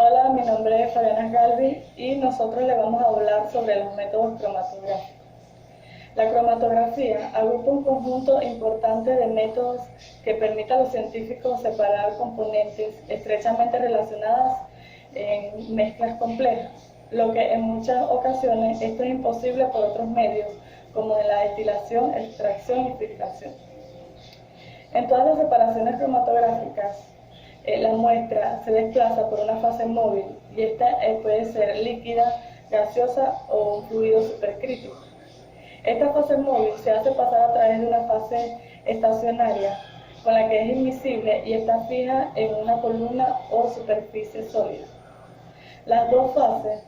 Hola, mi nombre es Fabiana Galvi y nosotros le vamos a hablar sobre los métodos cromatográficos. La cromatografía agrupa un conjunto importante de métodos que permite a los científicos separar componentes estrechamente relacionadas en mezclas complejas, lo que en muchas ocasiones esto es imposible por otros medios, como en la destilación, extracción y filtración. En todas las separaciones cromatográficas, la muestra se desplaza por una fase móvil y esta puede ser líquida, gaseosa o un fluido supercrítico. Esta fase móvil se hace pasar a través de una fase estacionaria con la que es invisible y está fija en una columna o superficie sólida. Las dos fases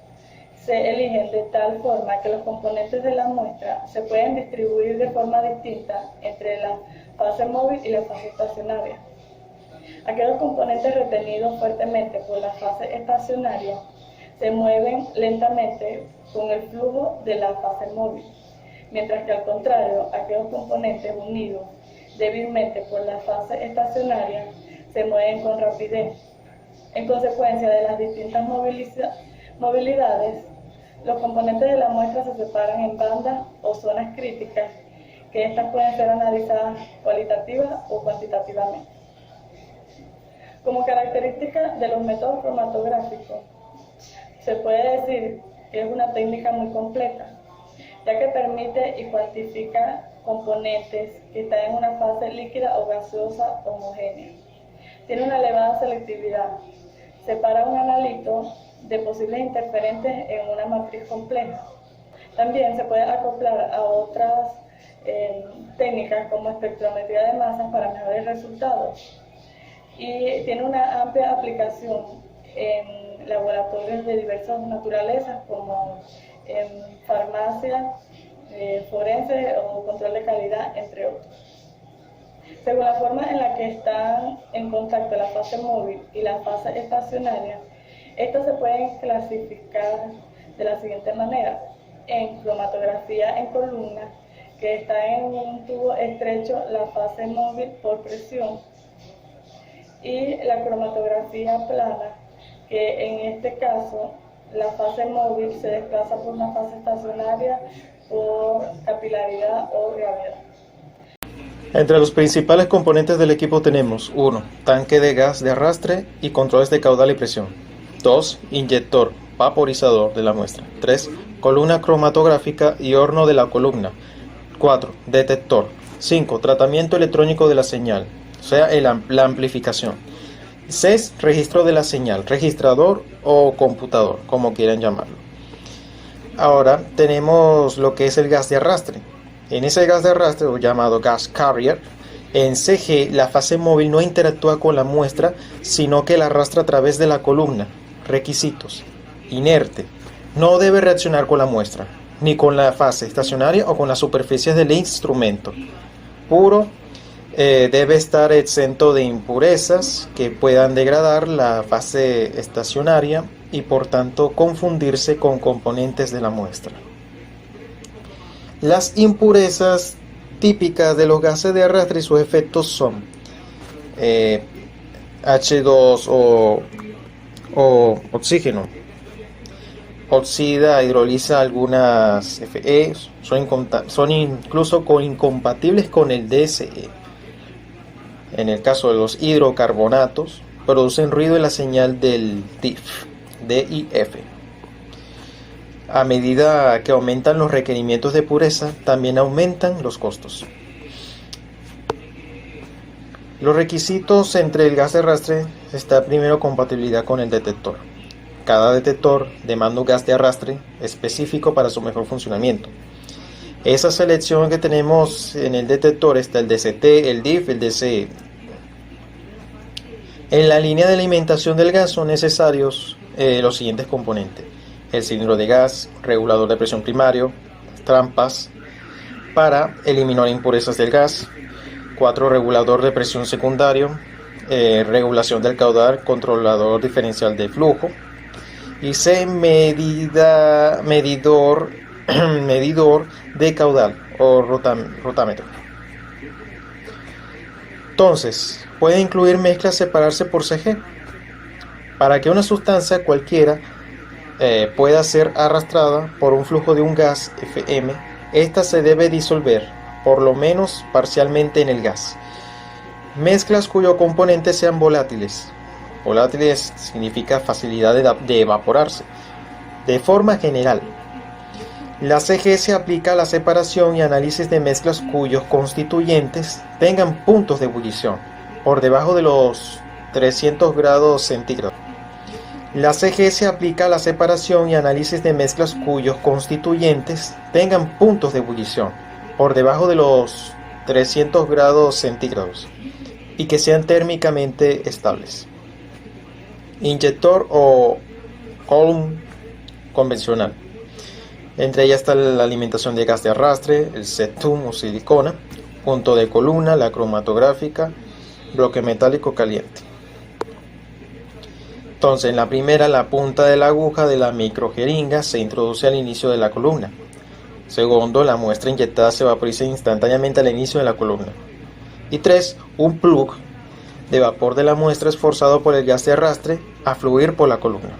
se eligen de tal forma que los componentes de la muestra se pueden distribuir de forma distinta entre la fase móvil y la fase estacionaria. Aquellos componentes retenidos fuertemente por la fase estacionaria se mueven lentamente con el flujo de la fase móvil, mientras que al contrario, aquellos componentes unidos débilmente por la fase estacionaria se mueven con rapidez. En consecuencia de las distintas movilidades, los componentes de la muestra se separan en bandas o zonas críticas, que estas pueden ser analizadas cualitativa o cuantitativamente. Como característica de los métodos cromatográficos, se puede decir que es una técnica muy completa, ya que permite y cuantifica componentes que están en una fase líquida o gaseosa homogénea. Tiene una elevada selectividad. Separa un analito de posibles interferentes en una matriz compleja. También se puede acoplar a otras técnicas como espectrometría de masas para mejores resultados. Y tiene una amplia aplicación en laboratorios de diversas naturalezas, como en farmacia, forense o control de calidad, entre otros. Según la forma en la que están en contacto la fase móvil y la fase estacionaria, estos se pueden clasificar de la siguiente manera: en cromatografía en columna, que está en un tubo estrecho la fase móvil por presión, y la cromatografía plana, que en este caso la fase móvil se desplaza por una fase estacionaria por capilaridad o gravedad. Entre los principales componentes del equipo tenemos 1. Tanque de gas de arrastre y controles de caudal y presión. 2. Inyector, vaporizador de la muestra. 3. Columna cromatográfica y horno de la columna. 4. Detector. 5. Tratamiento electrónico de la señal, o sea, la amplificación. 6. Registro de la señal, registrador o computador, como quieran llamarlo. Ahora tenemos lo que es el gas de arrastre. En ese gas de arrastre, o llamado gas carrier, en CG la fase móvil no interactúa con la muestra, sino que la arrastra a través de la columna. Requisitos: inerte, no debe reaccionar con la muestra, ni con la fase estacionaria o con las superficies del instrumento. Puro, debe estar exento de impurezas que puedan degradar la fase estacionaria y por tanto confundirse con componentes de la muestra. Las impurezas típicas de los gases de arrastre y sus efectos son H2 o oxígeno. Oxida, hidroliza algunas Fe, son incluso incompatibles con el DSE. En el caso de los hidrocarbonatos, producen ruido en la señal del DIF. A medida que aumentan los requerimientos de pureza, también aumentan los costos. Los requisitos entre el gas de arrastre está primero compatibilidad con el detector. Cada detector demanda un gas de arrastre específico para su mejor funcionamiento. Esa selección que tenemos en el detector está el DCT, el DIF, el DCE. En la línea de alimentación del gas son necesarios los siguientes componentes: el cilindro de gas, regulador de presión primario, trampas para eliminar impurezas del gas, 4. Regulador de presión secundario, regulación del caudal, controlador diferencial de flujo, y C. medidor de caudal o rotámetro. Entonces, puede incluir mezclas separarse por CG Para que una sustancia cualquiera pueda ser arrastrada por un flujo de un gas Fm, esta se debe disolver, por lo menos parcialmente, en el gas. Mezclas cuyos componentes sean volátiles. Volátiles significa facilidad de evaporarse. De forma general, la CG se aplica a la separación y análisis de mezclas cuyos constituyentes tengan puntos de ebullición por debajo de los 300 grados centígrados. La CG se aplica a la separación y análisis de mezclas cuyos constituyentes tengan puntos de ebullición por debajo de los 300 grados centígrados y que sean térmicamente estables. Inyector o column convencional. Entre ellas está la alimentación de gas de arrastre, el septum o silicona, punto de columna, la cromatográfica, bloque metálico caliente. Entonces, en la primera, la punta de la aguja de la microjeringa se introduce al inicio de la columna. Segundo, la muestra inyectada se vaporiza instantáneamente al inicio de la columna. Y 3, un plug de vapor de la muestra es forzado por el gas de arrastre a fluir por la columna.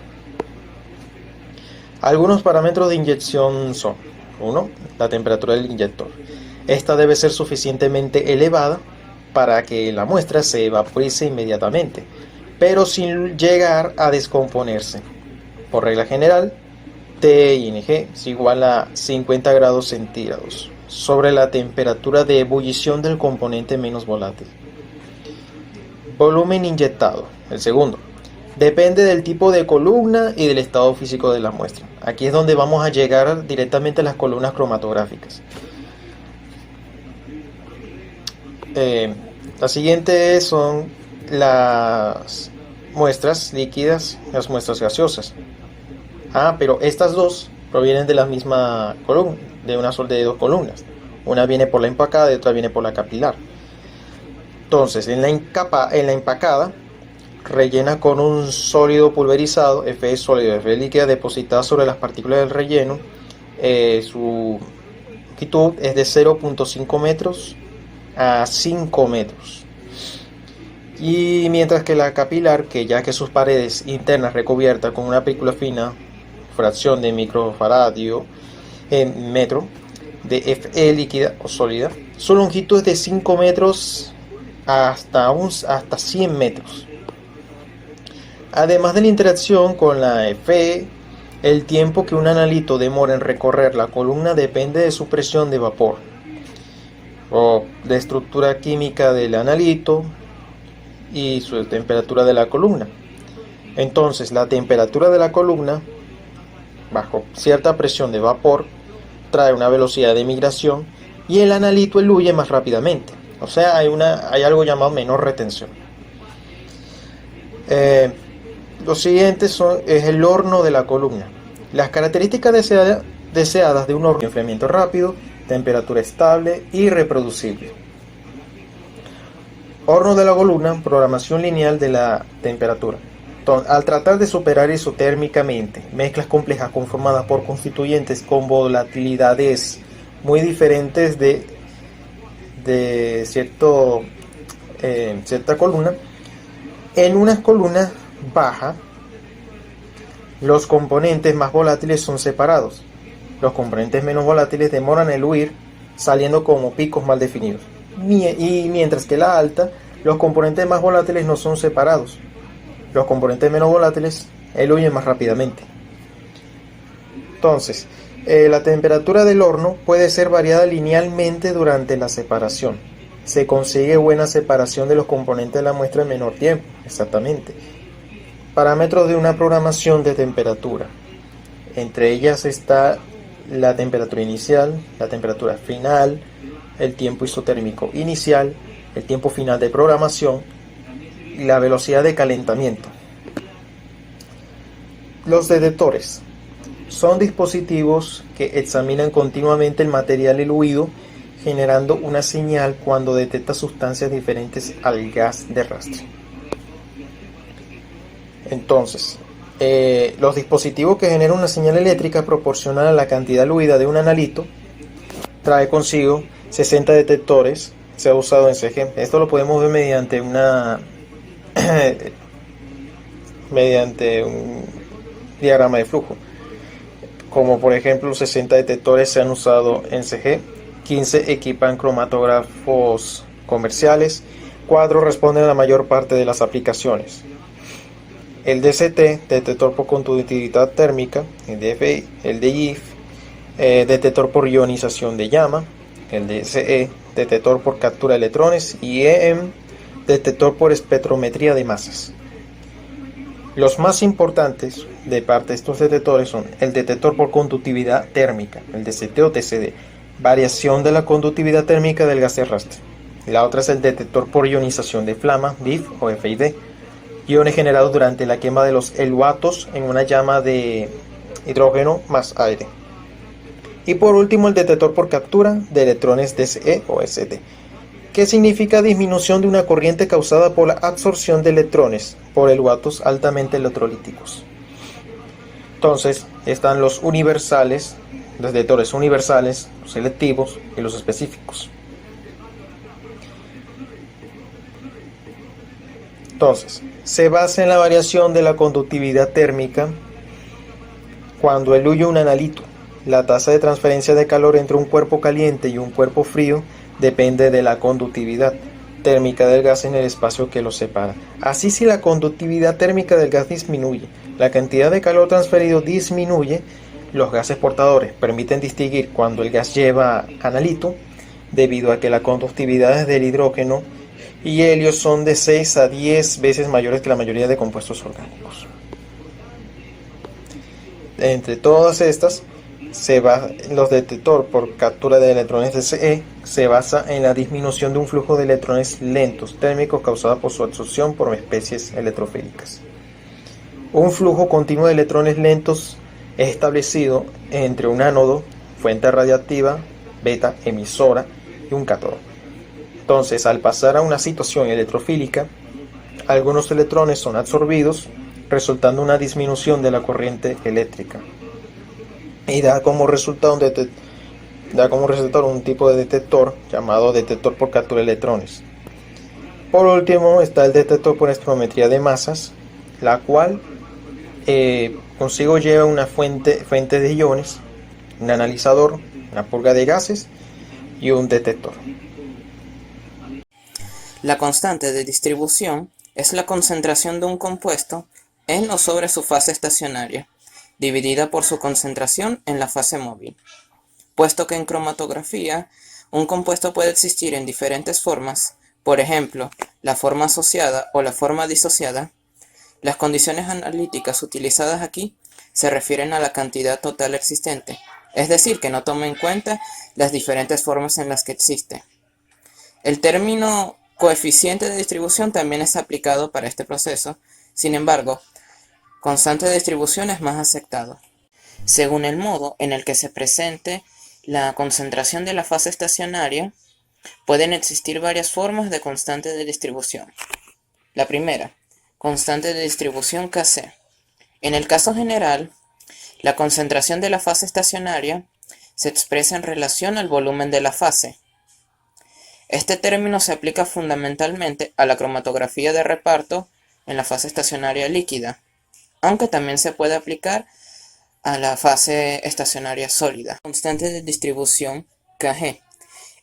Algunos parámetros de inyección son: 1. La temperatura del inyector. Esta debe ser suficientemente elevada para que la muestra se vaporice inmediatamente, pero sin llegar a descomponerse. Por regla general, TING es igual a 50 grados centígrados sobre la temperatura de ebullición del componente menos volátil. Volumen inyectado. El segundo. Depende del tipo de columna y del estado físico de la muestra. Aquí es donde vamos a llegar directamente a las columnas cromatográficas. Las siguientes son las muestras líquidas y las muestras gaseosas. Pero estas dos provienen de la misma columna, de dos columnas. Una viene por la empacada y otra viene por la capilar. Entonces, en la empacada, rellena con un sólido pulverizado, Fe sólido, Fe líquida, depositada sobre las partículas del relleno. Su longitud es de 0.5 metros a 5 metros. Y mientras que la capilar, ya que sus paredes internas recubiertas con una película fina, fracción de microfaradio en metro, de Fe líquida o sólida, su longitud es de 5 metros hasta 100 metros. Además de la interacción con la Fe, el tiempo que un analito demora en recorrer la columna depende de su presión de vapor o de estructura química del analito y su temperatura de la columna. Entonces, la temperatura de la columna bajo cierta presión de vapor trae una velocidad de migración y el analito eluye más rápidamente. O sea, hay algo llamado menor retención. Lo siguiente es el horno de la columna. Las características deseadas de un horno: enfriamiento rápido, temperatura estable y reproducible. Horno de la columna, programación lineal de la temperatura. Al tratar de superar isotérmicamente mezclas complejas conformadas por constituyentes con volatilidades muy diferentes de cierta columna, en una columna baja, los componentes más volátiles son separados. Los componentes menos volátiles demoran en huir, saliendo como picos mal definidos. Y mientras que la alta, los componentes más volátiles no son separados. Los componentes menos volátiles huyen más rápidamente. Entonces, la temperatura del horno puede ser variada linealmente durante la separación. Se consigue buena separación de los componentes de la muestra en menor tiempo. Exactamente. Parámetros de una programación de temperatura. Entre ellas está la temperatura inicial, la temperatura final, el tiempo isotérmico inicial, el tiempo final de programación y la velocidad de calentamiento. Los detectores son dispositivos que examinan continuamente el material eluido, generando una señal cuando detecta sustancias diferentes al gas de arrastre. Entonces, los dispositivos que generan una señal eléctrica proporcional a la cantidad eluida de un analito trae consigo 60 detectores. Se ha usado en CG. Esto lo podemos ver mediante mediante un diagrama de flujo. Como por ejemplo 60 detectores se han usado en CG, 15 equipan cromatógrafos comerciales, 4 responden a la mayor parte de las aplicaciones. El DCT, detector por conductividad térmica, el DFI, el DIF, detector por ionización de llama, el DSE, detector por captura de electrones, y EM, detector por espectrometría de masas. Los más importantes de parte de estos detectores son el detector por conductividad térmica, el DCT o TCD, variación de la conductividad térmica del gas de arrastre. La otra es el detector por ionización de flama, DIF o FID, iones generados durante la quema de los eluatos en una llama de hidrógeno más aire. Y por último, el detector por captura de electrones DCE o ST, que significa disminución de una corriente causada por la absorción de electrones por eluatos altamente electrolíticos. Entonces, están los universales, los detectores universales, los selectivos y los específicos. Entonces, se basa en la variación de la conductividad térmica cuando eluye un analito. La tasa de transferencia de calor entre un cuerpo caliente y un cuerpo frío depende de la conductividad térmica del gas en el espacio que lo separa. Así, si la conductividad térmica del gas disminuye, la cantidad de calor transferido disminuye, los gases portadores permiten distinguir cuando el gas lleva analito, debido a que las conductividades del hidrógeno y helio son de 6 a 10 veces mayores que la mayoría de compuestos orgánicos. Entre todas estas, los detectores por captura de electrones DCE se basa en la disminución de un flujo de electrones lentos térmicos causada por su absorción por especies electrofílicas. Un flujo continuo de electrones lentos es establecido entre un ánodo, fuente radiactiva, beta emisora y un cátodo. Entonces, al pasar a una situación electrofílica, algunos electrones son absorbidos, resultando una disminución de la corriente eléctrica. Y da como resultado un tipo de detector llamado detector por captura de electrones. Por último está el detector por espectrometría de masas, la cual consigo lleva una fuente de iones, un analizador, una purga de gases y un detector. La constante de distribución es la concentración de un compuesto en o sobre su fase estacionaria, dividida por su concentración en la fase móvil. Puesto que en cromatografía un compuesto puede existir en diferentes formas, por ejemplo, la forma asociada o la forma disociada, las condiciones analíticas utilizadas aquí se refieren a la cantidad total existente, es decir, que no toma en cuenta las diferentes formas en las que existe. El término coeficiente de distribución también es aplicado para este proceso, sin embargo, constante de distribución es más aceptado. Según el modo en el que se presente la concentración de la fase estacionaria, pueden existir varias formas de constante de distribución. La primera, constante de distribución Kc. En el caso general, la concentración de la fase estacionaria se expresa en relación al volumen de la fase. Este término se aplica fundamentalmente a la cromatografía de reparto en la fase estacionaria líquida, aunque también se puede aplicar a la fase estacionaria sólida. Constante de distribución Kg.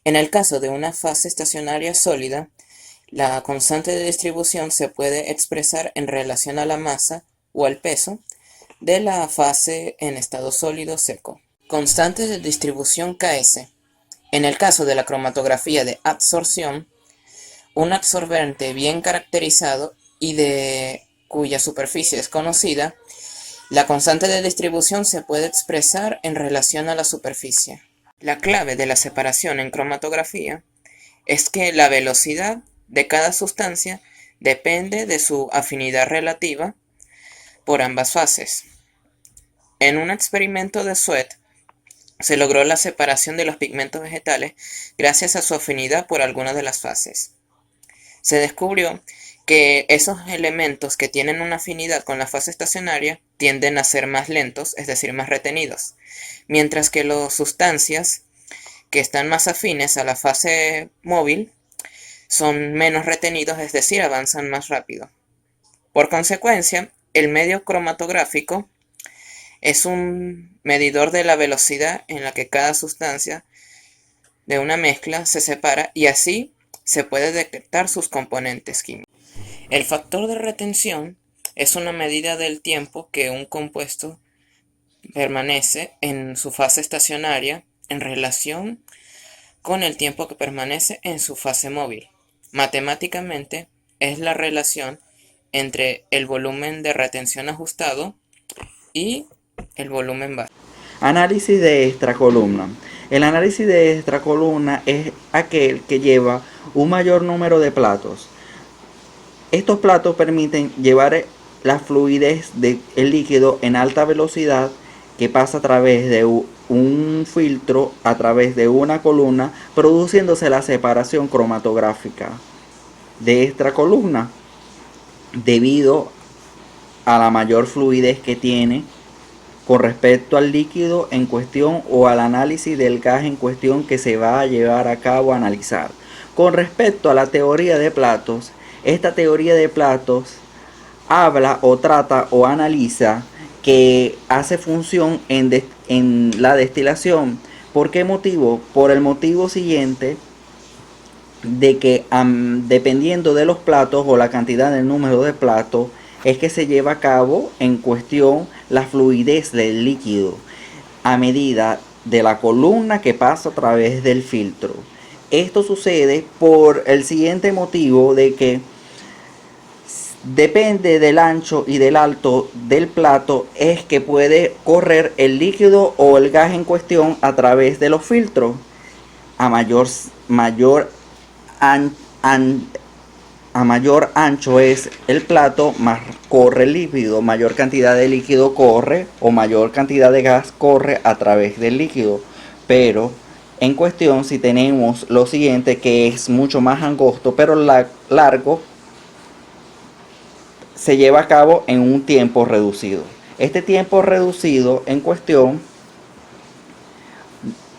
En el caso de una fase estacionaria sólida, la constante de distribución se puede expresar en relación a la masa o al peso de la fase en estado sólido seco. Constante de distribución Ks. En el caso de la cromatografía de absorción, un absorbente bien caracterizado y de cuya superficie es conocida, la constante de distribución se puede expresar en relación a la superficie. La clave de la separación en cromatografía es que la velocidad de cada sustancia depende de su afinidad relativa por ambas fases. En un experimento de Sweat, se logró la separación de los pigmentos vegetales gracias a su afinidad por algunas de las fases. Se descubrió que esos elementos que tienen una afinidad con la fase estacionaria tienden a ser más lentos, es decir, más retenidos, mientras que las sustancias que están más afines a la fase móvil son menos retenidos, es decir, avanzan más rápido. Por consecuencia, El medio cromatográfico es un medidor de la velocidad en la que cada sustancia de una mezcla se separa y así se puede detectar sus componentes químicos. El factor de retención es una medida del tiempo que un compuesto permanece en su fase estacionaria en relación con el tiempo que permanece en su fase móvil. Matemáticamente, es la relación entre el volumen de retención ajustado y el volumen base. Análisis de extracolumna. El análisis de extracolumna es aquel que lleva un mayor número de platos. Estos platos permiten llevar la fluidez del líquido en alta velocidad que pasa a través de un filtro, a través de una columna, produciéndose la separación cromatográfica de extracolumna debido a la mayor fluidez que tiene con respecto al líquido en cuestión o al análisis del gas en cuestión que se va a llevar a cabo a analizar. Con respecto a la teoría de platos, esta teoría de platos habla o trata o analiza que hace función en la destilación. ¿Por qué motivo? Por el motivo siguiente de que dependiendo de los platos o la cantidad del número de platos es que se lleva a cabo en cuestión la fluidez del líquido a medida de la columna que pasa a través del filtro. Esto sucede por el siguiente motivo de que depende del ancho y del alto del plato es que puede correr el líquido o el gas en cuestión a través de los filtros. A mayor ancho es el plato, más corre el líquido, mayor cantidad de líquido corre o mayor cantidad de gas corre a través del líquido. Pero en cuestión, si tenemos lo siguiente, que es mucho más angosto pero largo, se lleva a cabo en un tiempo reducido. Este tiempo reducido en cuestión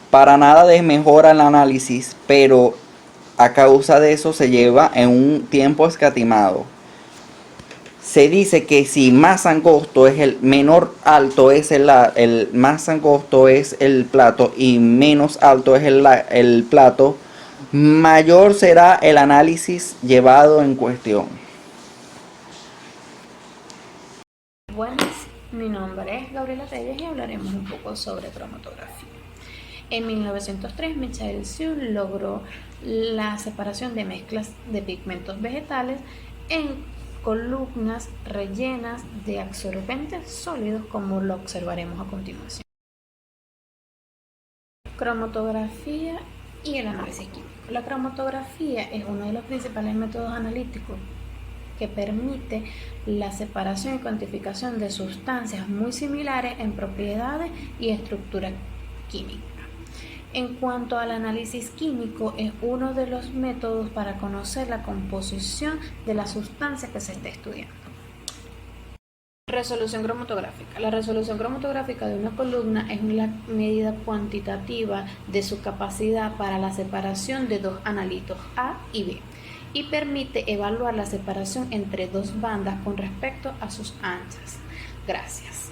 para nada desmejora el análisis, pero a causa de eso se lleva en un tiempo escatimado. Se dice que si más angosto es el menor alto es el más angosto es el plato y menos alto es el plato, mayor será el análisis llevado en cuestión. Buenas, mi nombre es Gabriela Reyes y hablaremos un poco sobre cromatografía. En 1903, Michael Sioux logró la separación de mezclas de pigmentos vegetales en columnas rellenas de absorbentes sólidos, como lo observaremos a continuación. Cromatografía y el análisis químico. La cromatografía es uno de los principales métodos analíticos que permite la separación y cuantificación de sustancias muy similares en propiedades y estructura química. En cuanto al análisis químico, es uno de los métodos para conocer la composición de la sustancia que se está estudiando. Resolución cromatográfica. La resolución cromatográfica de una columna es una medida cuantitativa de su capacidad para la separación de dos analitos A y B, y permite evaluar la separación entre dos bandas con respecto a sus anchas. Gracias.